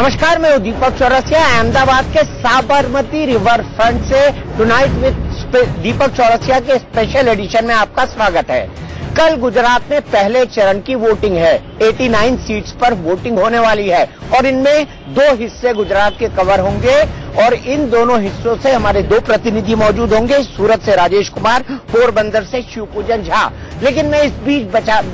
नमस्कार, मैं हूं दीपक चौरसिया। अहमदाबाद के साबरमती रिवर फ्रंट से टुनाइट विद दीपक चौरसिया के स्पेशल एडिशन में आपका स्वागत है। कल गुजरात में पहले चरण की वोटिंग है। 89 सीट्स पर वोटिंग होने वाली है और इनमें दो हिस्से गुजरात के कवर होंगे और इन दोनों हिस्सों से हमारे दो प्रतिनिधि मौजूद होंगे। सूरत से राजेश कुमार, पोरबंदर से शिवपूजन झा। लेकिन मैं इस बीच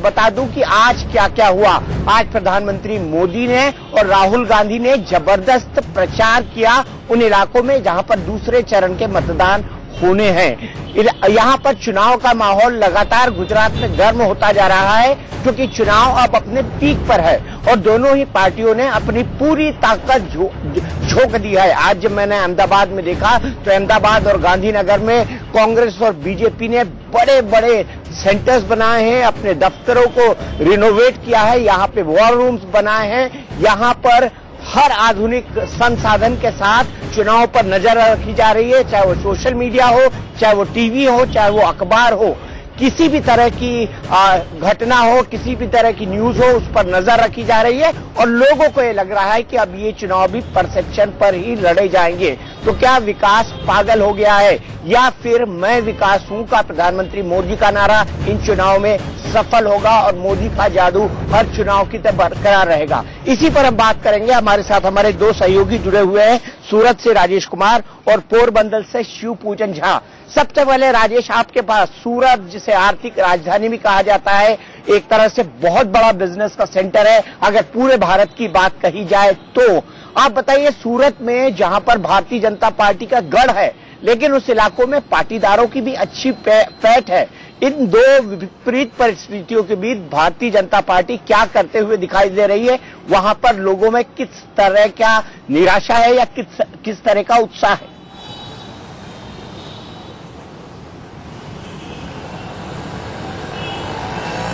बता दूं कि आज क्या क्या हुआ। आज प्रधानमंत्री मोदी ने और राहुल गांधी ने जबरदस्त प्रचार किया उन इलाकों में जहां पर दूसरे चरण के मतदान होने हैं। यहाँ पर चुनाव का माहौल लगातार गुजरात में गर्म होता जा रहा है क्योंकि चुनाव अब अपने पीक पर है और दोनों ही पार्टियों ने अपनी पूरी ताकत झोंक दी है। आज जब मैंने अहमदाबाद में देखा तो अहमदाबाद और गांधीनगर में कांग्रेस और बीजेपी ने बड़े बड़े सेंटर्स बनाए हैं, अपने दफ्तरों को रिनोवेट किया है, यहाँ पे वॉर रूम्स बनाए हैं। यहाँ पर हर आधुनिक संसाधन के साथ चुनाव पर नजर रखी जा रही है, चाहे वो सोशल मीडिया हो, चाहे वो टीवी हो, चाहे वो अखबार हो। किसी भी तरह की घटना हो, किसी भी तरह की न्यूज हो, उस पर नजर रखी जा रही है और लोगों को ये लग रहा है कि अब ये चुनाव भी परसेप्शन पर ही लड़े जाएंगे। तो क्या विकास पागल हो गया है या फिर मैं विकास हूं का प्रधानमंत्री मोदी का नारा इन चुनाव में सफल होगा और मोदी का जादू हर चुनाव की तरह बरकरार रहेगा? इसी पर हम बात करेंगे। हमारे साथ हमारे दो सहयोगी जुड़े हुए हैं, सूरत से राजेश कुमार और पोरबंदर से शिवपूजन झा। सबसे पहले राजेश, आपके पास सूरत, जिसे आर्थिक राजधानी भी कहा जाता है, एक तरह से बहुत बड़ा बिजनेस का सेंटर है अगर पूरे भारत की बात कही जाए तो। आप बताइए, सूरत में जहां पर भारतीय जनता पार्टी का गढ़ है लेकिन उस इलाकों में पाटीदारों की भी अच्छी पैठ है। इन दो विपरीत परिस्थितियों के बीच भारतीय जनता पार्टी क्या करते हुए दिखाई दे रही है? वहां पर लोगों में किस तरह का निराशा है या किस तरह का उत्साह है?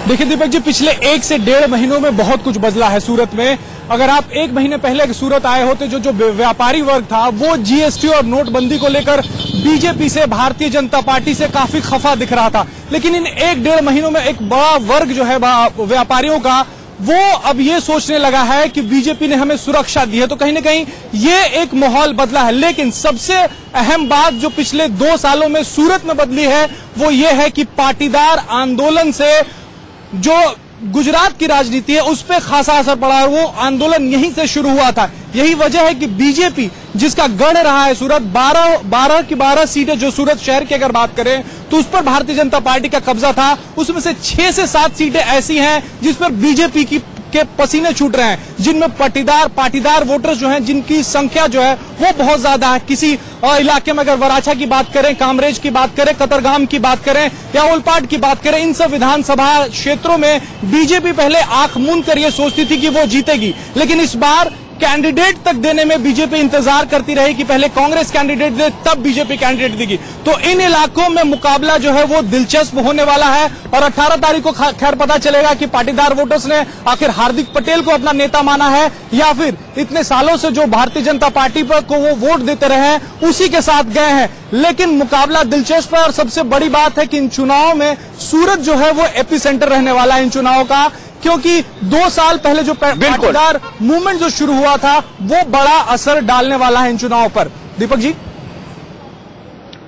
देखिए दीपक जी, पिछले 1 से 1.5 महीनों में बहुत कुछ बदला है सूरत में। अगर आप 1 महीने पहले सूरत आए होते, जो व्यापारी वर्ग था वो जीएसटी और नोटबंदी को लेकर बीजेपी से, भारतीय जनता पार्टी से काफी खफा दिख रहा था। लेकिन इन 1-1.5 महीनों में एक बड़ा वर्ग जो है व्यापारियों का, वो अब ये सोचने लगा है कि बीजेपी ने हमें सुरक्षा दी है। तो कहीं ना कहीं ये एक माहौल बदला है। लेकिन सबसे अहम बात जो पिछले 2 सालों में सूरत में बदली है वो ये है कि पाटीदार आंदोलन से जो गुजरात की राजनीति है उस पर खासा असर पड़ा और वो आंदोलन यहीं से शुरू हुआ था। यही वजह है कि बीजेपी, जिसका गढ़ रहा है सूरत, 12 की 12 सीटें जो सूरत शहर की अगर बात करें तो उस पर भारतीय जनता पार्टी का कब्जा था। उसमें से 6 से 7 सीटें ऐसी हैं जिस पर बीजेपी के पसीने छूट रहे हैं, जिनमें पाटीदार वोटर्स जो हैं, जिनकी संख्या जो है वो बहुत ज्यादा है। किसी इलाके में अगर वराछा की बात करें, कामरेज की बात करें, कतरगाम की बात करें या ओलपाट की बात करें, इन सब विधानसभा क्षेत्रों में बीजेपी पहले आंख मूंद कर ये सोचती थी कि वो जीतेगी। लेकिन इस बार कैंडिडेट तक देने में बीजेपी इंतजार करती रही कि पहले कांग्रेस कैंडिडेट दे तब बीजेपी कैंडिडेट देगी। तो इन इलाकों में मुकाबला जो है वो दिलचस्प होने वाला है और 18 तारीख को खैर पता चलेगा कि पाटीदार वोटर्स ने आखिर हार्दिक पटेल को अपना नेता माना है या फिर इतने सालों से जो भारतीय जनता पार्टी पर को वो वोट देते रहे हैं उसी के साथ गए हैं। लेकिन मुकाबला दिलचस्प है और सबसे बड़ी बात है कि इन चुनाव में सूरत जो है वो एपी सेंटर रहने वाला है इन चुनाव का, क्योंकि 2 साल पहले जो पाटीदार मूवमेंट जो शुरू हुआ था वो बड़ा असर डालने वाला है इन चुनाव पर। दीपक जी,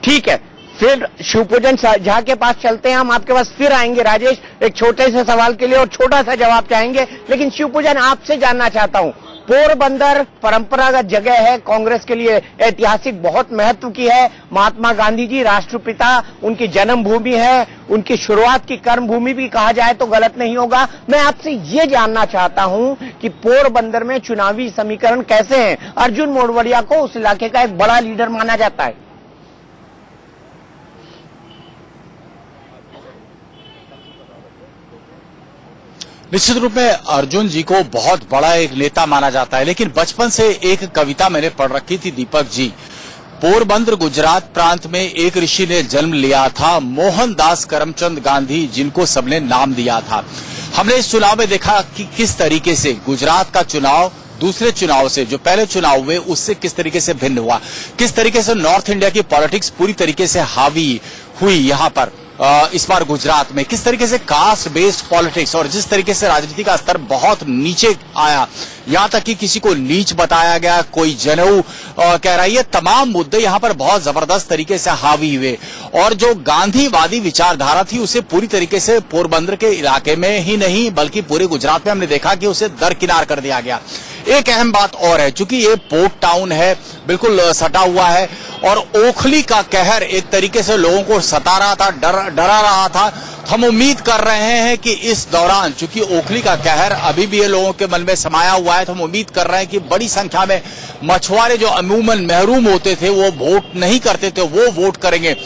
ठीक है, फिर शिवपूजन झा के पास चलते हैं। हम आपके पास फिर आएंगे राजेश, एक छोटे से सवाल के लिए और छोटा सा जवाब चाहेंगे। लेकिन शिवपूजन, आपसे जानना चाहता हूं, पोरबंदर परंपरागत जगह है, कांग्रेस के लिए ऐतिहासिक बहुत महत्व की है। महात्मा गांधी जी राष्ट्रपिता, उनकी जन्मभूमि है, उनकी शुरुआत की कर्मभूमि भी कहा जाए तो गलत नहीं होगा। मैं आपसे ये जानना चाहता हूं कि पोरबंदर में चुनावी समीकरण कैसे हैं? अर्जुन मोढवाडिया को उस इलाके का एक बड़ा लीडर माना जाता है। निश्चित रूप में अर्जुन जी को बहुत बड़ा एक नेता माना जाता है। लेकिन बचपन से एक कविता मैंने पढ़ रखी थी दीपक जी। पोरबंदर गुजरात प्रांत में एक ऋषि ने जन्म लिया था, मोहनदास करमचंद गांधी, जिनको सबने नाम दिया था। हमने इस चुनाव में देखा कि किस तरीके से गुजरात का चुनाव दूसरे चुनाव से, जो पहले चुनाव हुए उससे किस तरीके से भिन्न हुआ, किस तरीके से नॉर्थ इंडिया की पॉलिटिक्स पूरी तरीके से हावी हुई यहाँ पर। इस बार गुजरात में किस तरीके से कास्ट बेस्ड पॉलिटिक्स और जिस तरीके से राजनीति का स्तर बहुत नीचे आया, यहां तक कि किसी को नीच बताया गया, कोई जनेऊ कह रहा है, ये तमाम मुद्दे यहां पर बहुत जबरदस्त तरीके से हावी हुए। और जो गांधीवादी विचारधारा थी उसे पूरी तरीके से पोरबंदर के इलाके में ही नहीं बल्कि पूरे गुजरात में हमने देखा कि उसे दरकिनार कर दिया गया। एक अहम बात और है, चूंकि ये पोर्ट टाउन है, बिल्कुल सटा हुआ है और ओखली का कहर एक तरीके से लोगों को सता रहा था, डरा रहा था। हम उम्मीद कर रहे हैं कि इस दौरान, चूंकि ओखली का कहर अभी भी ये लोगों के मन में समाया हुआ है, तो हम उम्मीद कर रहे हैं कि बड़ी संख्या में मछुआरे जो अमूमन महरूम होते थे, वो वोट नहीं करते थे, वो वोट करेंगे।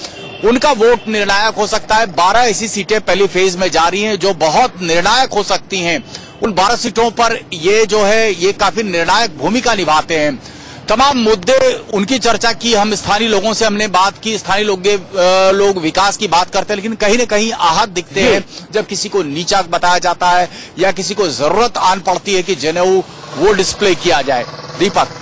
उनका वोट निर्णायक हो सकता है। 12 ऐसी सीटें पहली फेज में जा रही हैं जो बहुत निर्णायक हो सकती हैं। उन 12 सीटों पर ये जो है ये काफी निर्णायक भूमिका निभाते हैं। तमाम मुद्दे उनकी चर्चा की, हम स्थानीय लोगों से हमने बात की, स्थानीय लोग विकास की बात करते हैं, लेकिन कहीं न कहीं आहत दिखते हैं जब किसी को नीचा बताया जाता है या किसी को जरूरत आन पड़ती है कि जनेऊ वो डिस्प्ले किया जाए। दीपक।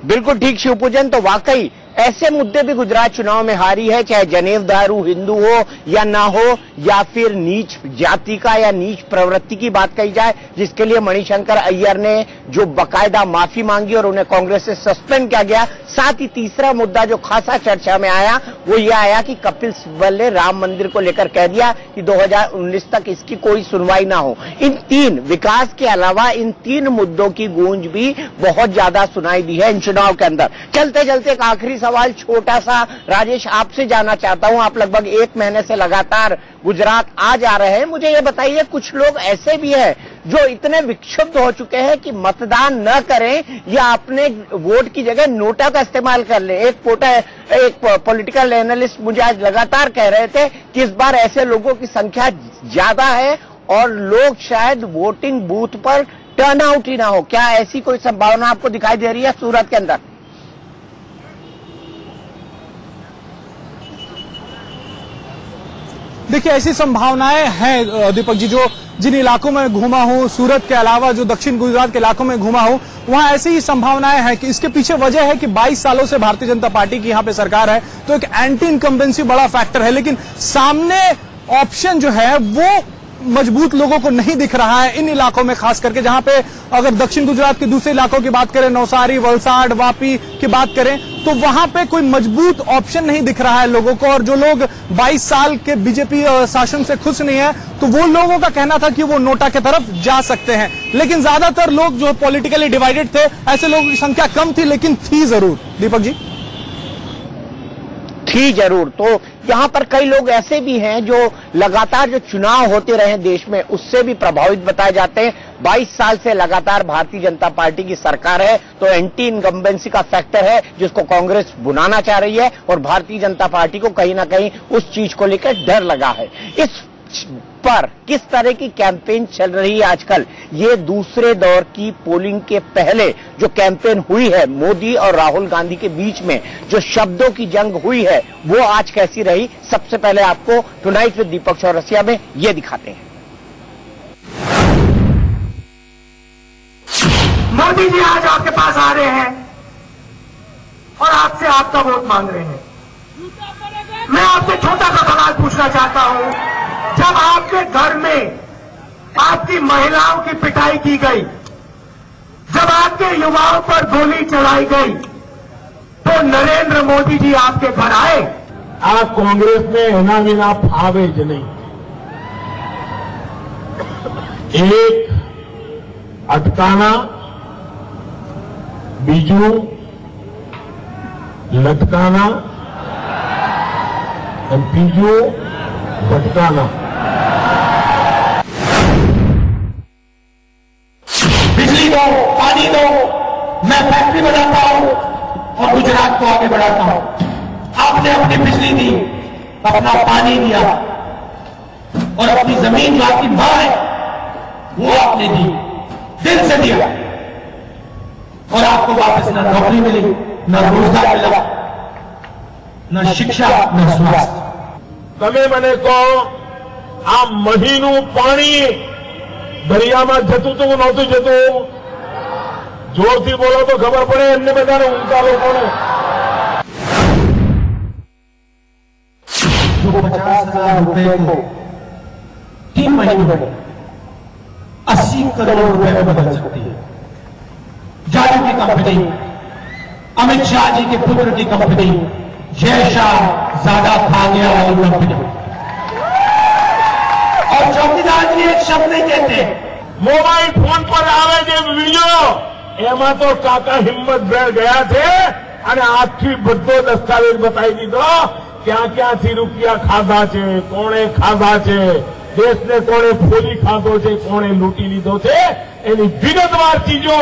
बिल्कुल ठीक शिवपूजन, तो वाकई ऐसे मुद्दे भी गुजरात चुनाव में हारी है, चाहे जनेव दारू हिंदू हो या ना हो, या फिर नीच जाति का या नीच प्रवृत्ति की बात कही जाए, जिसके लिए मणिशंकर अय्यर ने जो बकायदा माफी मांगी और उन्हें कांग्रेस से सस्पेंड किया गया। साथ ही तीसरा मुद्दा जो खासा चर्चा में आया वो ये आया कि कपिल सिब्बल ने राम मंदिर को लेकर कह दिया कि 2019 तक इसकी कोई सुनवाई ना हो। इन तीन, विकास के अलावा इन तीन मुद्दों की गूंज भी बहुत ज्यादा सुनाई दी है इन चुनाव के अंदर। चलते चलते एक आखिरी सवाल छोटा सा राजेश आपसे जानना चाहता हूं। आप लगभग 1 महीने से लगातार गुजरात आ जा रहे हैं, मुझे ये बताइए, कुछ लोग ऐसे भी हैं जो इतने विक्षुब्ध हो चुके हैं कि मतदान न करें या अपने वोट की जगह नोटा का इस्तेमाल कर ले। एक पॉलिटिकल एनालिस्ट मुझे आज लगातार कह रहे थे कि इस बार ऐसे लोगों की संख्या ज्यादा है और लोग शायद वोटिंग बूथ पर टर्न आउट ही ना हो। क्या ऐसी कोई संभावना आपको दिखाई दे रही है सूरत के अंदर? देखिए, ऐसी संभावनाएं हैं दीपक जी। जो जिन इलाकों में घूमा हूं, सूरत के अलावा जो दक्षिण गुजरात के इलाकों में घूमा हूं, वहां ऐसी ही संभावनाएं हैं कि इसके पीछे वजह है कि 22 सालों से भारतीय जनता पार्टी की यहां पे सरकार है, तो एक एंटी इनकम्बेंसी बड़ा फैक्टर है। लेकिन सामने ऑप्शन जो है वो मजबूत लोगों को नहीं दिख रहा है इन इलाकों में, खास करके जहां पे अगर दक्षिण गुजरात के दूसरे इलाकों की बात करें, नौसारी, वलसाड, वापी की बात करें, तो वहां पे कोई मजबूत ऑप्शन नहीं दिख रहा है लोगों को। और जो लोग 22 साल के बीजेपी शासन से खुश नहीं है, तो वो लोगों का कहना था कि वो नोटा की तरफ जा सकते हैं। लेकिन ज्यादातर लोग जो पॉलिटिकली डिवाइडेड थे, ऐसे लोगों की संख्या कम थी, लेकिन थी जरूर। दीपक जी। थी जरूर। तो यहां पर कई लोग ऐसे भी हैं जो लगातार जो चुनाव होते रहे देश में उससे भी प्रभावित बताए जाते हैं। 22 साल से लगातार भारतीय जनता पार्टी की सरकार है, तो एंटी इनकम्बेंसी का फैक्टर है जिसको कांग्रेस बुनाना चाह रही है और भारतीय जनता पार्टी को कहीं ना कहीं उस चीज को लेकर डर लगा है। इस पर किस तरह की कैंपेन चल रही है आजकल, ये दूसरे दौर की पोलिंग के पहले जो कैंपेन हुई है मोदी और राहुल गांधी के बीच में, जो शब्दों की जंग हुई है, वो आज कैसी रही, सबसे पहले आपको टुनाइट विद दीपक चौरसिया में ये दिखाते हैं। मोदी जी आज आपके पास आ रहे हैं और आपसे आपका वोट मांग रहे हैं। मैं आपसे छोटा सा सवाल पूछना चाहता हूं, जब आपके घर में आपकी महिलाओं की पिटाई की गई, जब आपके युवाओं पर गोली चलाई गई, तो नरेंद्र मोदी जी आपके घर आए? आ कांग्रेस ने एना विना फावे ज नहीं। एक अटकाना, बीजू लटकाना और तीजू भटकाना। बिजली दो, पानी दो, मैं फैक्ट्री बनाता हूं और गुजरात को आगे बढ़ाता हूं। आपने अपनी बिजली दी, अपना पानी दिया और अपनी जमीन जो आपकी मां है वो आपने दी, दिल से दिया, और आपको वापस न नौकरी मिली, न रोजगार मिला, न शिक्षा, न स्वास्थ्य। તમે મને કહો, આ મહીનું પાણી દરિયામાં જતું હતું નહોતું જતું? જોરથી બોલો તો ખબર પડે એમને બધાને ઊંચા લોકોને। जो 50,000 रुपए को 3 महीनों में 80 करोड़ रुपए में बदल सकती है। जादू की कंपनी, अमित शाह जी के पुत्र की कंपनी, जय शाह ज्यादा खा गया वाली कंपनी। और चौकीदार जी एक शब्द नहीं कहते। मोबाइल फोन पर आवे जे वीडियो एमा तो काका हिम्मत भर गया थे અને આખી બધો દસ્તાવેજ બતાવી દીધો ક્યાં રૂપિયા ખાધા છે, કોણે ખાધા છે, દેશને કોણે ફોલી ખાધો છે, કોણે લૂંટી લીધો છે, એની વિગતવાર ચીજો